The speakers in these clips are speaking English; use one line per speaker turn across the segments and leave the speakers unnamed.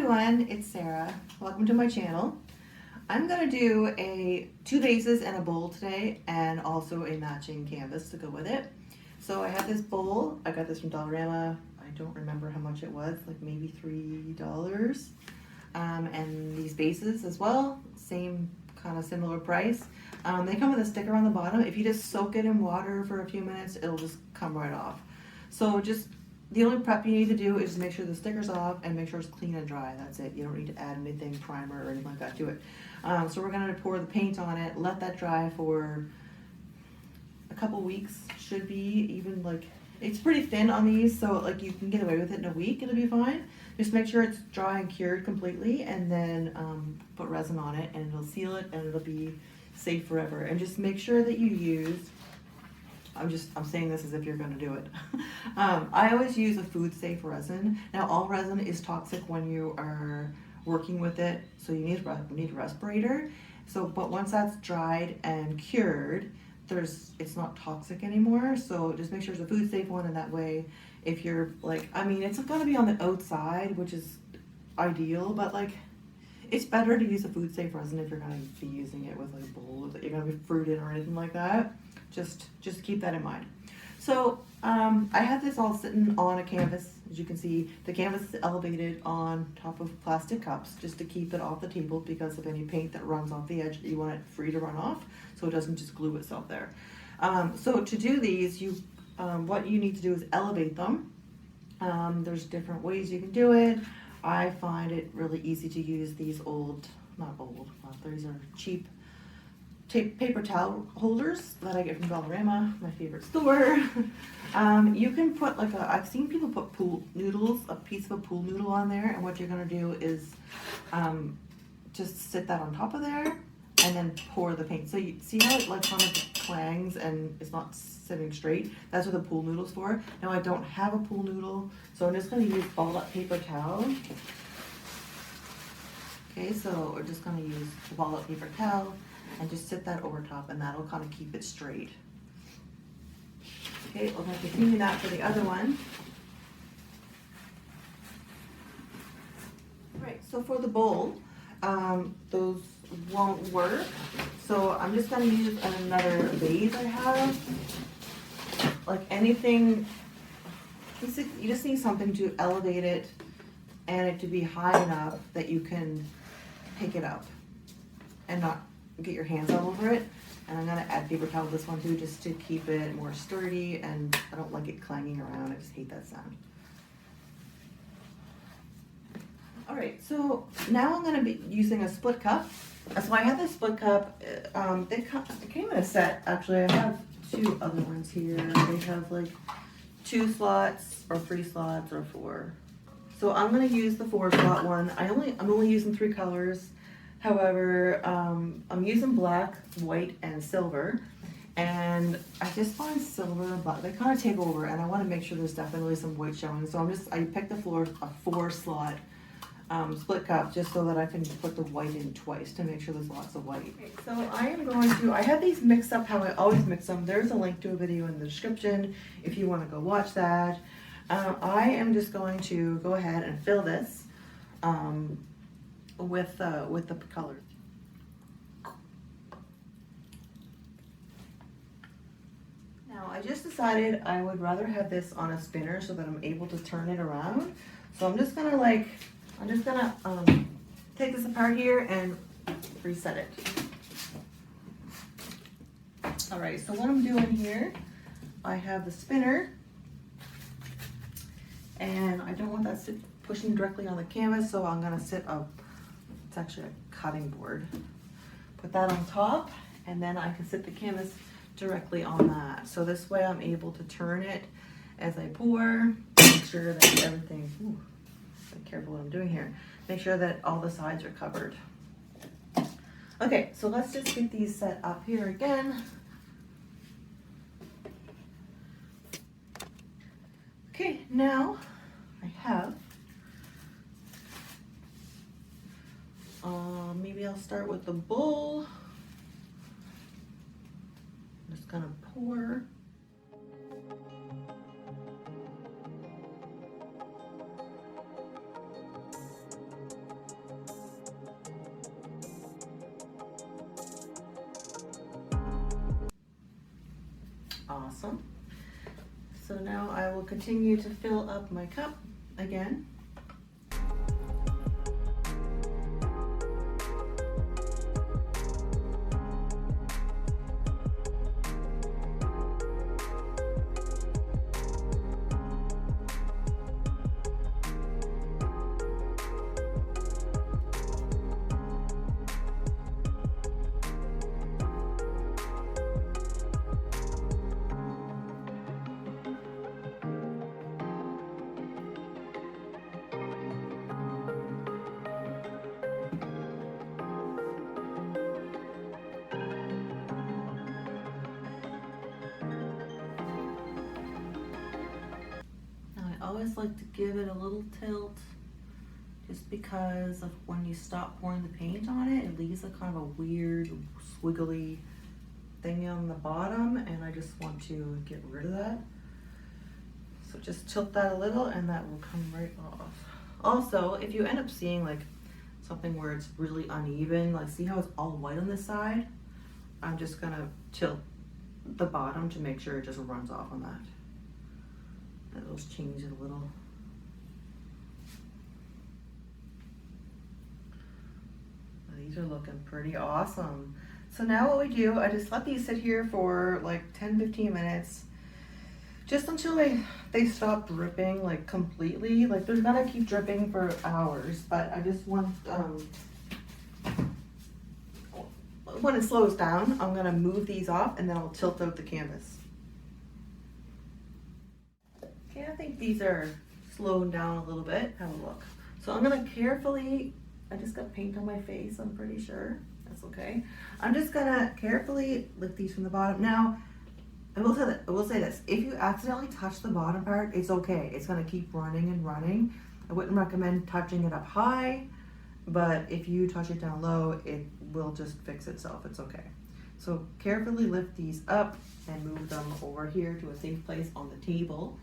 everyone, it's Sarah. Welcome to my channel. I'm gonna do two vases and a bowl today, and also a matching canvas to go with it. So I have this bowl. I got this from Dollarama. I don't remember how much it was, like maybe $3. And these vases as well, same kind of similar price. They come with a sticker on the bottom. If you just soak it in water for a few minutes, it'll just come right off. So just the only prep you need to do is make sure the sticker's off and make sure it's clean and dry. That's it. You don't need to add anything, primer or anything like that to it. So we're gonna pour the paint on it, let that dry for a couple weeks. Should be even like, it's pretty thin on these, so like you can get away with it in a week, it'll be fine. Just make sure it's dry and cured completely, and then put resin on it, and it'll seal it, and it'll be safe forever. And just make sure that you use, I'm saying this as if you're gonna do it. I always use a food safe resin. Now all resin is toxic when you are working with it, so you need a respirator. So, but once that's dried and cured, it's not toxic anymore. So just make sure it's a food safe one, and that way, if you're like, I mean, it's gonna be on the outside, which is ideal, but like, it's better to use a food safe resin if you're gonna be using it with like a bowl that you're gonna be fruit in or anything like that. Just keep that in mind. So I have this all sitting on a canvas. As you can see, the canvas is elevated on top of plastic cups just to keep it off the table because of any paint that runs off the edge. You want it free to run off so it doesn't just glue itself there. So to do these, what you need to do is elevate them. There's different ways you can do it. I find it really easy to use these these are cheap paper towel holders that I get from Dollarama, my favorite store. You can put like I've seen people put pool noodles, a piece of a pool noodle on there, and what you're gonna do is just sit that on top of there and then pour the paint. So you see how it like kind of clangs and it's not sitting straight? That's what the pool noodle's for. Now I don't have a pool noodle, so I'm just gonna use balled up paper towel. Okay, so we're just gonna use the balled up paper towel and just sit that over top, and that'll kind of keep it straight. Okay, we're gonna continue that for the other one. All right, so for the bowl, those won't work. So I'm just gonna use another vase I have. Like anything, you just need something to elevate it and it to be high enough that you can pick it up and not get your hands all over it. And I'm gonna add paper towel to this one too, just to keep it more sturdy, and I don't like it clanging around. I just hate that sound. All right, so now I'm gonna be using a split cup. So I have this split cup. It came in a set, actually. I have two other ones here. They have like 2 slots or 3 slots or 4. So I'm gonna use the 4 slot one. I'm only using 3 colors. However, I'm using black, white, and silver, and I just find silver, but they kind of take over, and I want to make sure there's definitely some white showing. So I picked a 4 slot split cup just so that I can put the white in twice to make sure there's lots of white. Okay, so I have these mixed up how I always mix them. There's a link to a video in the description if you want to go watch that. I am just going to go ahead and fill this with the colors. Now I just decided I would rather have this on a spinner so that I'm able to turn it around. So I'm just gonna take this apart here and reset it. All right, so what I'm doing here, I have the spinner, and I don't want that pushing directly on the canvas, so I'm gonna it's actually a cutting board. Put that on top, and then I can sit the canvas directly on that. So this way I'm able to turn it as I pour, make sure that everything, be careful what I'm doing here. Make sure that all the sides are covered. Okay, so let's just get these set up here again. Okay, now I have, maybe I'll start with the bowl. I'm just gonna pour. Awesome. So now I will continue to fill up my cup again. I always like to give it a little tilt just because of when you stop pouring the paint on it, it leaves a kind of a weird squiggly thing on the bottom, and I just want to get rid of that. So just tilt that a little and that will come right off. Also, if you end up seeing like something where it's really uneven, like see how it's all white on this side? I'm just gonna tilt the bottom to make sure it just runs off on that. That'll change it a little. These are looking pretty awesome. So now what we do, I just let these sit here for like 10-15 minutes, just until they stop dripping like completely. Like they're gonna keep dripping for hours, but I just want, when it slows down, I'm gonna move these off and then I'll tilt out the canvas. Okay, I think these are slowing down a little bit. Have a look. So I'm gonna carefully, I just got paint on my face, I'm pretty sure. That's okay. I'm just gonna carefully lift these from the bottom. Now, I will say this, if you accidentally touch the bottom part, it's okay. It's gonna keep running and running. I wouldn't recommend touching it up high, but if you touch it down low, it will just fix itself, it's okay. So carefully lift these up and move them over here to a safe place on the table.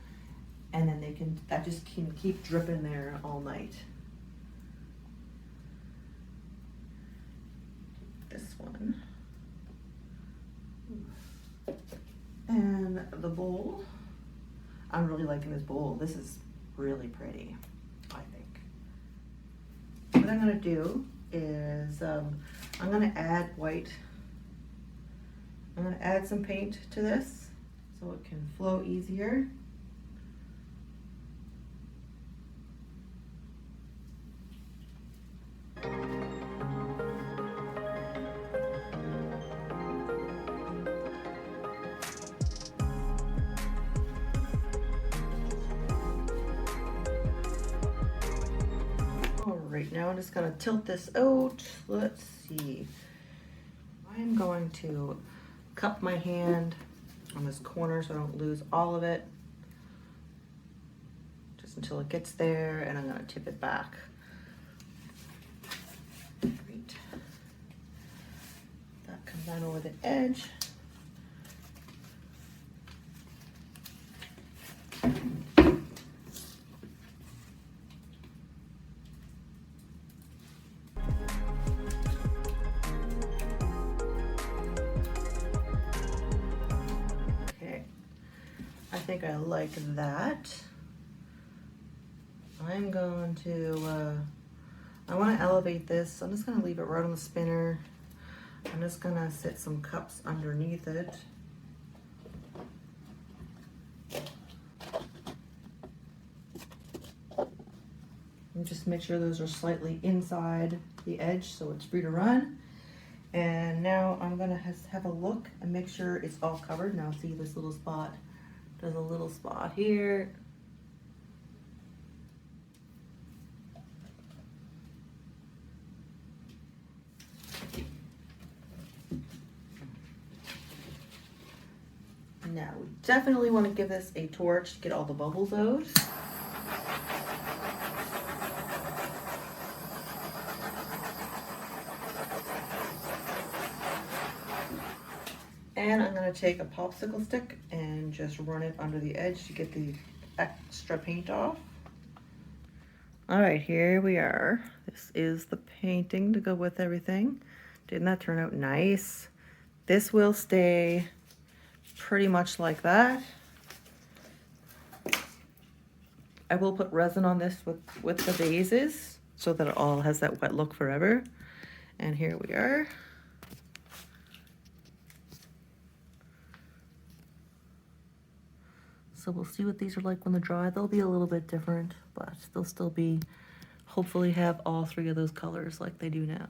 And then that just can keep dripping there all night. This one. And the bowl. I'm really liking this bowl. This is really pretty, I think. What I'm gonna do is, I'm gonna add white. I'm gonna add some paint to this so it can flow easier. Alright, now I'm just gonna tilt this out. Let's see. I'm going to cup my hand on this corner so I don't lose all of it. Just until it gets there, and I'm gonna tip it back. Great. That comes down over the edge. I think I like that. I'm going to, I want to elevate this, so I'm just going to leave it right on the spinner. I'm just going to set some cups underneath it. And just make sure those are slightly inside the edge so it's free to run. And now I'm going to have a look and make sure it's all covered. Now see this little spot. There's a little spot here. Now we definitely want to give this a torch to get all the bubbles out. And I'm going to take a popsicle stick and just run it under the edge to get the extra paint off. All right, here we are. This is the painting to go with everything. Didn't that turn out nice? This will stay pretty much like that. I will put resin on this with the vases so that it all has that wet look forever. And here we are. So we'll see what these are like when they're dry. They'll be a little bit different, but they'll still be, hopefully have all three of those colors like they do now.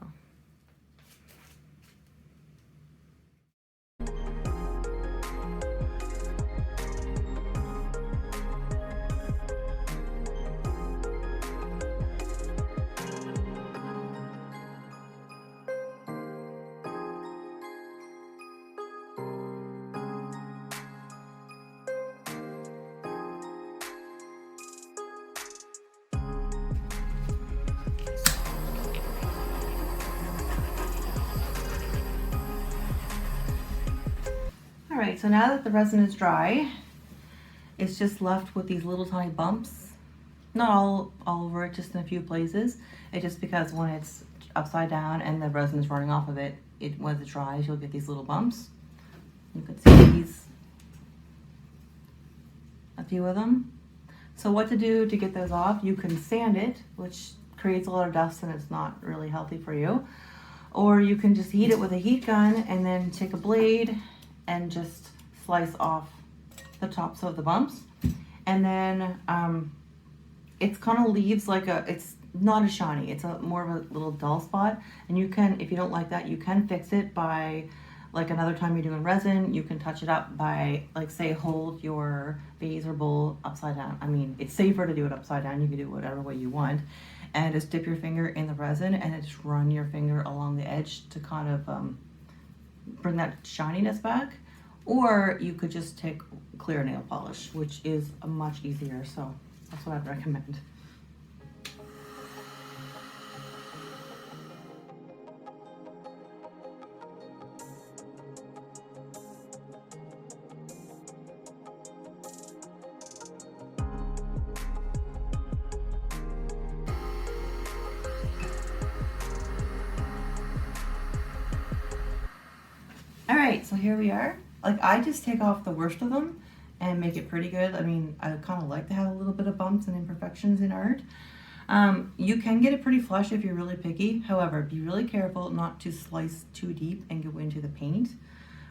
All right, so now that the resin is dry, it's just left with these little tiny bumps. Not all over it, just in a few places. It's just because when it's upside down and the resin is running off of it, when it dries, you'll get these little bumps. You can see these, a few of them. So what to do to get those off? You can sand it, which creates a lot of dust and it's not really healthy for you. Or you can just heat it with a heat gun and then take a blade and just slice off the tops of the bumps. And then it's kind of leaves like it's not as shiny, it's more of a little dull spot. And you can, if you don't like that, you can fix it by, like another time you're doing resin, you can touch it up by, like, say, hold your vase or bowl upside down. I mean, it's safer to do it upside down. You can do it whatever way you want. And just dip your finger in the resin and just run your finger along the edge to kind of bring that shininess back. Or you could just take clear nail polish, which is much easier. So that's what I'd recommend. All right, so here we are. Like, I just take off the worst of them and make it pretty good. I mean, I kind of like to have a little bit of bumps and imperfections in art. You can get it pretty flush if you're really picky. However, be really careful not to slice too deep and go into the paint.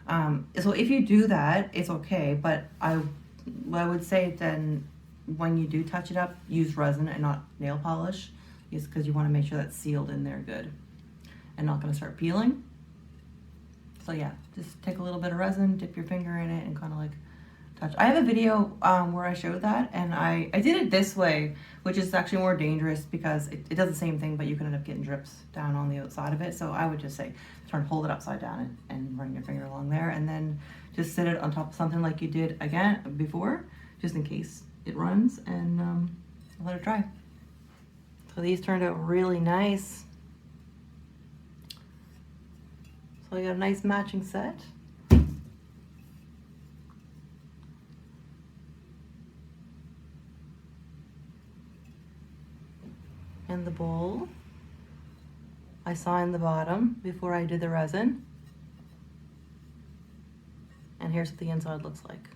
So if you do that, it's okay, but I would say then when you do touch it up, use resin and not nail polish, just because you want to make sure that's sealed in there good and not going to start peeling. So yeah, just take a little bit of resin, dip your finger in it, and kind of like touch. I have a video where I showed that, and I did it this way, which is actually more dangerous because it does the same thing, but you can end up getting drips down on the outside of it. So I would just say, hold it upside down and run your finger along there, and then just sit it on top of something like you did again before, just in case it runs, and let it dry. So these turned out really nice. So I got a nice matching set. And the bowl I saw in the bottom before I did the resin. And here's what the inside looks like.